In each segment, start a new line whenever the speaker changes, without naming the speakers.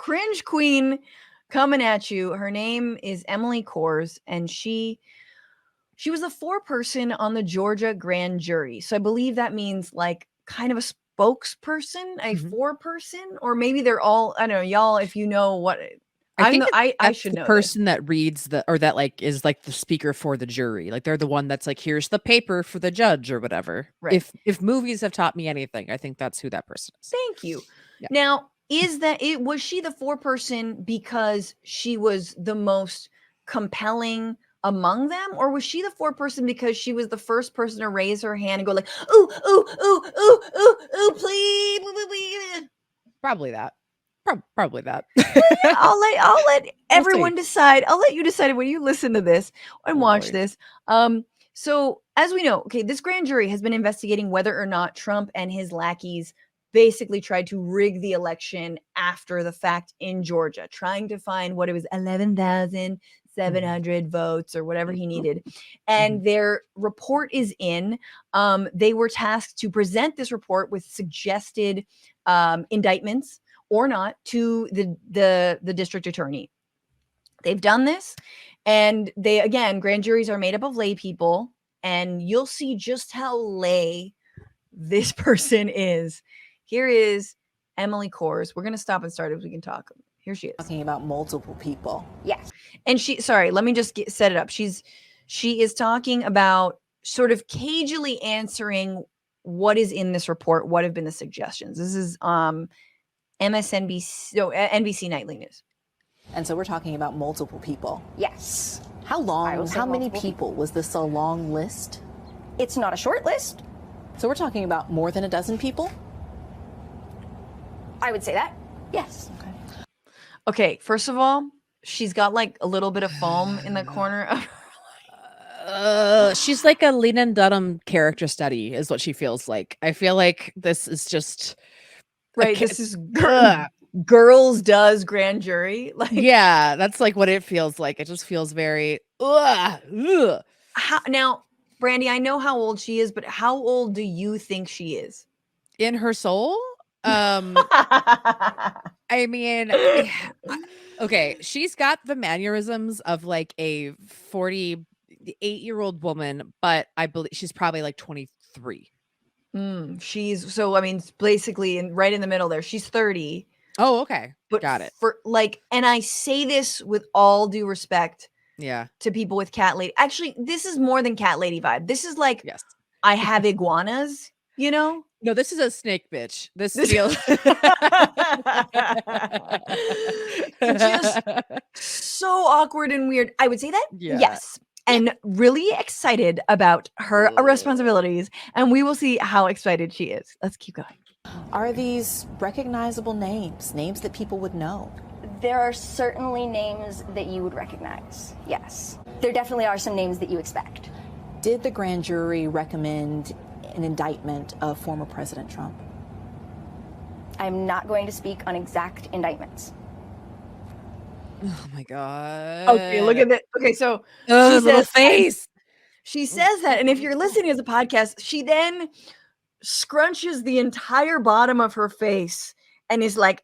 cringe queen coming at you. Her name is Emily Kohrs, and she was a foreperson on the Georgia grand jury. So I believe that means like kind of a spokesperson, a foreperson, or maybe they're all, I don't know, y'all, if you know what I should know.
Person that reads or that like is like the speaker for the jury. Like they're the one that's like, here's the paper for the judge or whatever.
Right.
If movies have taught me anything, I think that's who that person is.
Thank you. Yeah. Now, was she the foreperson because she was the most compelling among them, or was she the foreperson because she was the first person to raise her hand and go like, ooh, ooh, ooh, ooh, ooh, ooh, please?
Probably that. Probably that.
Yeah, I'll let everyone decide. I'll let you decide when you listen to this and watch this. So as we know, okay, this grand jury has been investigating whether or not Trump and his lackeys basically tried to rig the election after the fact in Georgia, trying to find what it was, 11,700 votes or whatever he needed. And their report is in. They were tasked to present this report with suggested indictments or not to the district attorney. They've done this, and grand juries are made up of lay people, and you'll see just how lay this person is. Here is Emily Kohrs. We're going to stop and start as we can talk. Here she is.
Talking about multiple people.
Yes. And let me just set it up. She is talking about sort of cagily answering what is in this report, what have been the suggestions. This is NBC Nightly News.
And so we're talking about multiple people.
Yes.
How many people? Was this a long list?
It's not a short list.
So we're talking about more than a dozen people?
I would say that. Yes.
Okay, first of all, she's got like a little bit of foam in the corner of her.
She's like a Lena Dunham character study is what she feels like. I feel like this is just
right. This is girls does grand jury. Like,
yeah, that's like what it feels like. It just feels very
now, Brandy, I know how old she is, but how old do you think she is
in her soul? I mean, okay, she's got the mannerisms of like a 48-year-old woman, but I believe she's probably like 23.
She's basically right in the middle there. She's 30.
Oh, okay.
But
got it.
And I say this with all due respect.
Yeah.
To people with cat lady. Actually, this is more than cat lady vibe. This is like,
yes,
I have iguanas, you know?
No, this is a snake bitch. This feels
just so awkward and weird. I would say that.
Yeah.
Yes. And really excited about her responsibilities. And we will see how excited she is. Let's keep going.
Are these recognizable names that people would know?
There are certainly names that you would recognize. Yes. There definitely are some names that you expect.
Did the grand jury recommend an indictment of former President Trump?
I'm not going to speak on exact indictments.
Oh my God.
Okay, look at that. Okay, so
she little face.
She says that, and if you're listening as a podcast, she then scrunches the entire bottom of her face and is like,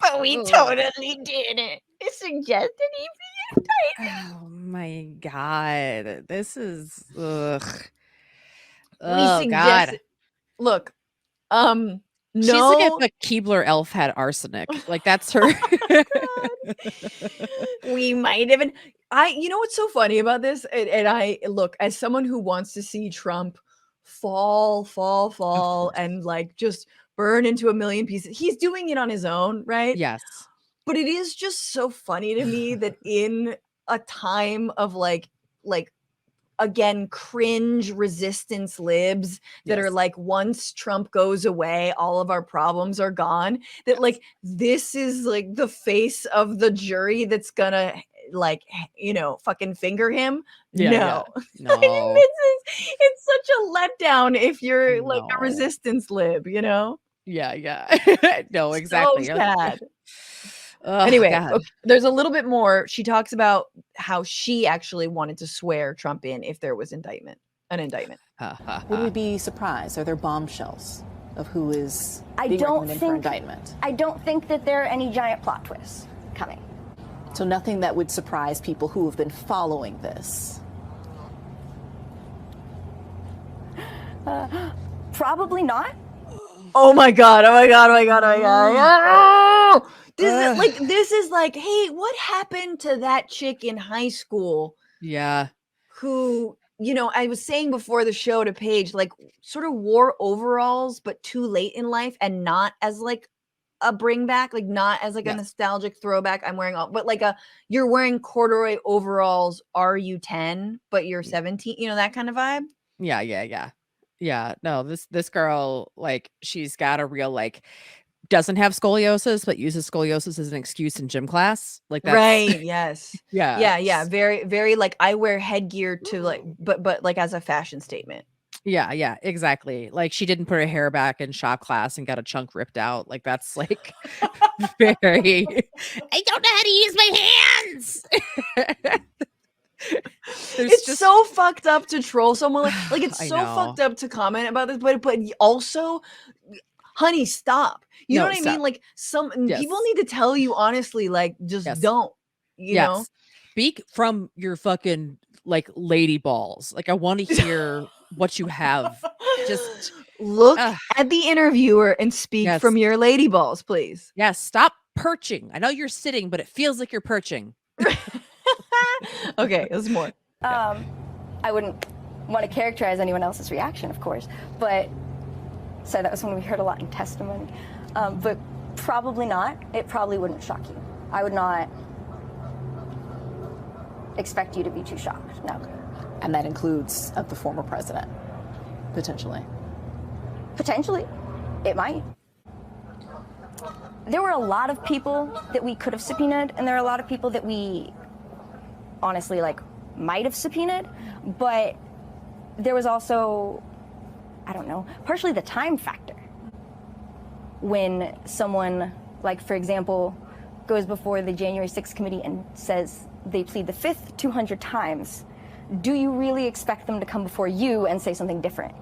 but we totally did it. It suggested he be indicted.
Oh my God. This is
God. Look, no.
She's like if a Keebler elf had arsenic. Like that's her.
We might even. You know what's so funny about this? And I look, as someone who wants to see Trump fall, and like just burn into a million pieces. He's doing it on his own, right?
Yes.
But it is just so funny to me that in a time of like again, cringe resistance libs that are like, once Trump goes away, all of our problems are gone. That like, this is like the face of the jury that's gonna like, fucking finger him. No. It's such a letdown if you're like a resistance lib,
Yeah. No, exactly.
So sad. Anyway, okay, there's a little bit more. She talks about how she actually wanted to swear Trump in if there was an indictment.
Would we be surprised? Are there bombshells of who is
I
being
don't
recommended for
think
indictment?
I don't think that there are any giant plot twists coming.
So nothing that would surprise people who have been following this.
Probably not.
Oh my god! Oh my god! Oh my god! Oh my god! Oh! This is like, hey, what happened to that chick in high school
Yeah.
who, you know, I was saying before the show to Paige, like, sort of wore overalls, but too late in life, and not as like a bring back, like not as like a
Yes.
nostalgic throwback. I'm wearing all, but like you're wearing corduroy overalls. Are you 10? But you're 17. You know, that kind of vibe.
Yeah. No, this girl, like, she's got a real, like, doesn't have scoliosis, but uses scoliosis as an excuse in gym class. Like, that's
Right. Yes.
yeah.
Yeah. Very, very like, I wear headgear to like, but like as a fashion statement.
Yeah, exactly. Like, she didn't put her hair back in shop class and got a chunk ripped out. Like, that's like very I don't know how to use my hands.
It's so fucked up to troll someone like it's
I
so
know.
fucked up to comment about this, but also, honey, stop. You know
No,
what I
stop.
mean? Like
Yes.
people need to tell you honestly, like, just
Yes.
don't. You know?
Speak from your fucking, like, lady balls. Like, I want to hear what you have. Just
look at the interviewer and speak from your lady balls, please.
Yes, stop perching. I know you're sitting, but it feels like you're perching.
Okay, there's more.
I wouldn't want to characterize anyone else's reaction, of course, but so that was one we heard a lot in testimony. But probably not. It probably wouldn't shock you. I would not expect you to be too shocked. No.
And that includes of the former president, potentially.
Potentially, it might. There were a lot of people that we could have subpoenaed, and there are a lot of people that we honestly, like, might have subpoenaed, but there was also, I don't know, partially the time factor. When someone, like, for example, goes before the January 6th committee and says they plead the fifth 200 times, do you really expect them to come before you and say something different?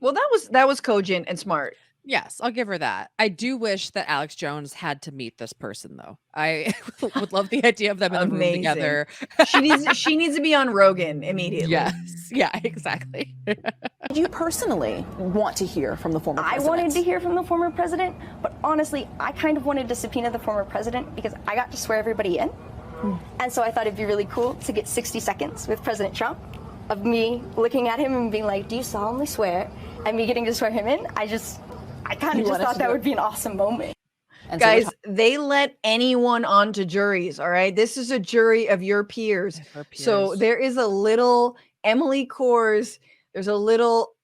Well, that was cogent and smart.
Yes, I'll give her that. I do wish that Alex Jones had to meet this person, though. I would love the idea of them in the room together.
She needs to be on Rogan immediately.
Yes, yeah, exactly.
Did you personally want to hear from the former president?
I wanted to hear from the former president, but honestly, I kind of wanted to subpoena the former president because I got to swear everybody in. And so I thought it'd be really cool to get 60 seconds with President Trump of me looking at him and being like, do you solemnly swear? And me getting to swear him in. I kind of just thought that would be an awesome moment.
And
guys,
so
they let anyone onto juries, all right? This is a jury of your peers. So there is a little Emily Kohrs, there's a little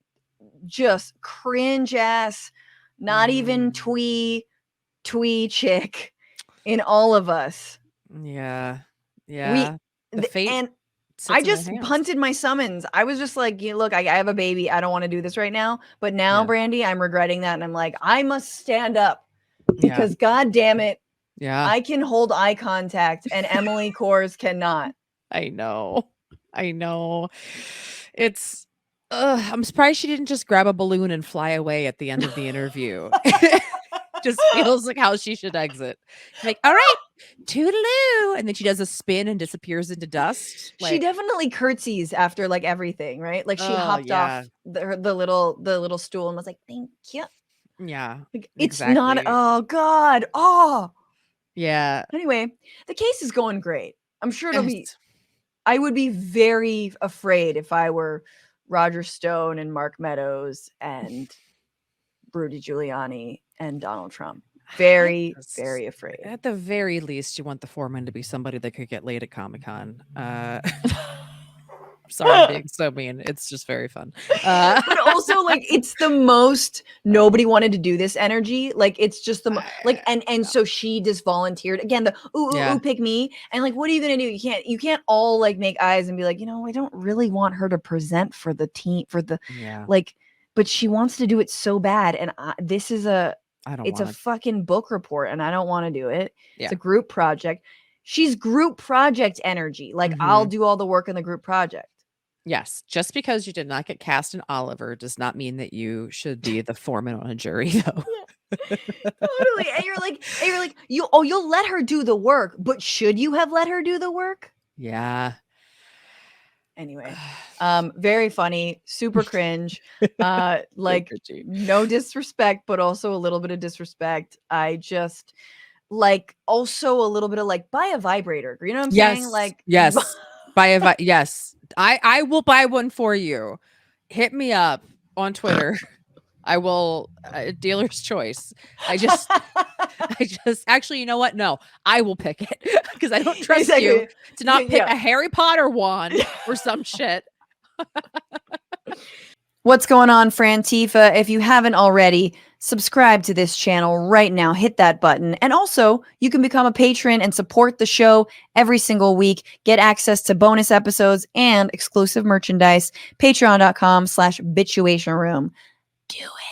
just cringe ass, not even twee chick in all of us.
Yeah.
And I just punted my summons. I was just like, look, I have a baby. I don't want to do this right now. But now, Brandy, I'm regretting that. And I'm like, I must stand up because God damn it.
Yeah.
I can hold eye contact and Emily Kohrs cannot.
I know. It's I'm surprised she didn't just grab a balloon and fly away at the end of the interview. Just feels like how she should exit. Like, all right, toodaloo. And then she does a spin and disappears into dust. Like,
she definitely curtsies after like everything, right? Like she hopped off the little stool and was like, thank you.
Yeah.
Like, it's not, oh God. Oh.
Yeah.
Anyway, the case is going great. I'm sure it'll be, I would be very afraid if I were Roger Stone and Mark Meadows and Rudy Giuliani and Donald Trump. Very, very afraid.
At the very least, you want the foreman to be somebody that could get laid at Comic-Con. Sorry, I'm being so mean. It's just very fun.
But also, like, it's the most nobody wanted to do this energy. Like, it's just the like, and so she just volunteered again. The ooh, pick me. And like, what are you gonna do? You can't all like make eyes and be like, I don't really want her to present for the team like, but she wants to do it so bad. And this is it's a fucking book report, and I don't want to do it. Yeah. It's a group project. She's group project energy. Like, I'll do all the work in the group project.
Yes, just because you did not get cast in Oliver does not mean that you should be the foreman on a jury, though.
Totally. And you're like, you'll let her do the work, but should you have let her do the work?
Yeah.
Anyway, very funny, super cringe. Like
cringy.
no disrespect, but also a little bit of disrespect. I just like also a little bit of like buy a vibrator. You know what I'm saying? Like
yes, yes. I will buy one for you. Hit me up on Twitter. I will dealer's choice. I just actually, you know what? No, I will pick it because I don't trust you to not pick a Harry Potter wand or some shit.
What's going on, Frantifa? If you haven't already, subscribe to this channel right now. Hit that button. And also, you can become a patron and support the show every single week. Get access to bonus episodes and exclusive merchandise. Patreon.com/bitchuation room. Do it.